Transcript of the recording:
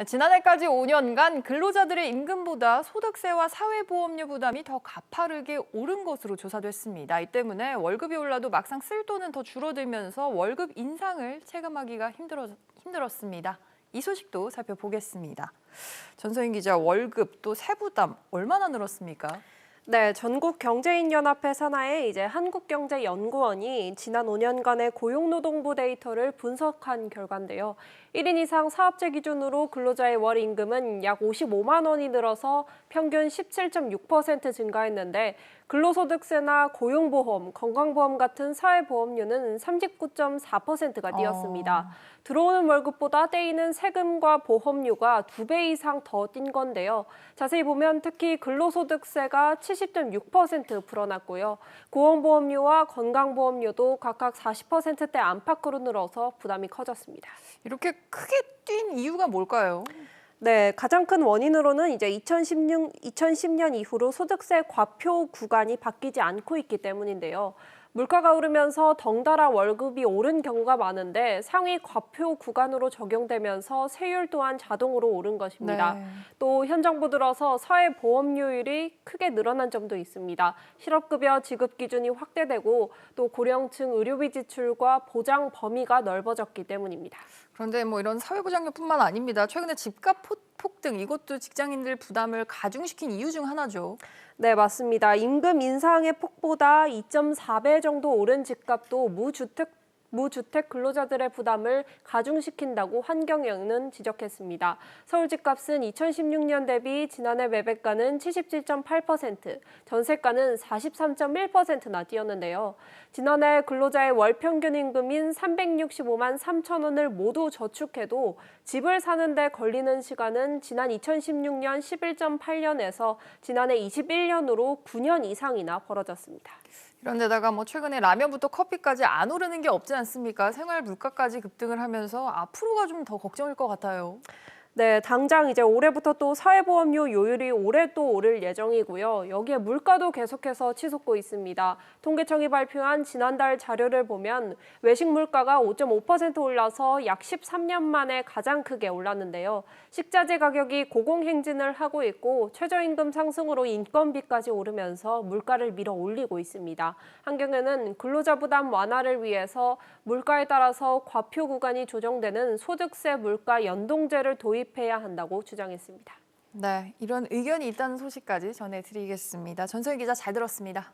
지난해까지 5년간 근로자들의 임금보다 소득세와 사회보험료 부담이 더 가파르게 오른 것으로 조사됐습니다. 이 때문에 월급이 올라도 막상 쓸 돈은 더 줄어들면서 월급 인상을 체감하기가 힘들었습니다. 이 소식도 살펴보겠습니다. 전소인 기자, 월급 또 세부담 얼마나 늘었습니까? 네, 전국경제인연합회 산하의 한국경제연구원이 지난 5년간의 고용노동부 데이터를 분석한 결과인데요. 1인 이상 사업체 기준으로 근로자의 월 임금은 약 55만 원이 늘어서 평균 17.6% 증가했는데 근로소득세나 고용보험, 건강보험 같은 사회보험료는 39.4%가 뛰었습니다. 들어오는 월급보다 떼이는 세금과 보험료가 2배 이상 더 뛴 건데요. 자세히 보면 특히 근로소득세가 70.6% 불어났고요. 고용보험료와 건강보험료도 각각 40%대 안팎으로 늘어서 부담이 커졌습니다. 이렇게 크게 뛴 이유가 뭘까요? 네, 가장 큰 원인으로는 2010년 이후로 소득세 과표 구간이 바뀌지 않고 있기 때문인데요. 물가가 오르면서 덩달아 월급이 오른 경우가 많은데 상위 과표 구간으로 적용되면서 세율 또한 자동으로 오른 것입니다. 네. 또 현 정부 들어서 사회보험료율이 크게 늘어난 점도 있습니다. 실업급여 지급 기준이 확대되고 또 고령층 의료비 지출과 보장 범위가 넓어졌기 때문입니다. 그런데 이런 사회보장료뿐만 아닙니다. 최근에 집값 폭등, 이것도 직장인들 부담을 가중시킨 이유 중 하나죠. 네, 맞습니다. 임금 인상의 폭보다 2.4배 정도 오른 집값도 무주택 근로자들의 부담을 가중시킨다고 환경영은 지적했습니다. 서울 집값은 2016년 대비 지난해 매매가는 77.8%, 전세가는 43.1%나 뛰었는데요. 지난해 근로자의 월 평균 임금인 365만 3천 원을 모두 저축해도 집을 사는 데 걸리는 시간은 지난 2016년 11.8년에서 지난해 21년으로 9년 이상이나 벌어졌습니다. 그런데다가 최근에 라면부터 커피까지 안 오르는 게 없지 않습니까? 생활 물가까지 급등을 하면서 앞으로가 좀 더 걱정일 것 같아요. 네, 당장 올해부터 또 사회보험료 요율이 올해 또 오를 예정이고요. 여기에 물가도 계속해서 치솟고 있습니다. 통계청이 발표한 지난달 자료를 보면 외식 물가가 5.5% 올라서 약 13년 만에 가장 크게 올랐는데요. 식자재 가격이 고공행진을 하고 있고 최저임금 상승으로 인건비까지 오르면서 물가를 밀어 올리고 있습니다. 한경영은 근로자 부담 완화를 위해서 물가에 따라서 과표 구간이 조정되는 소득세 물가 연동제를 도입해야 한다고 주장했습니다. 네, 이런 의견이 있다는 소식까지 전해드리겠습니다. 전소희 기자 잘 들었습니다.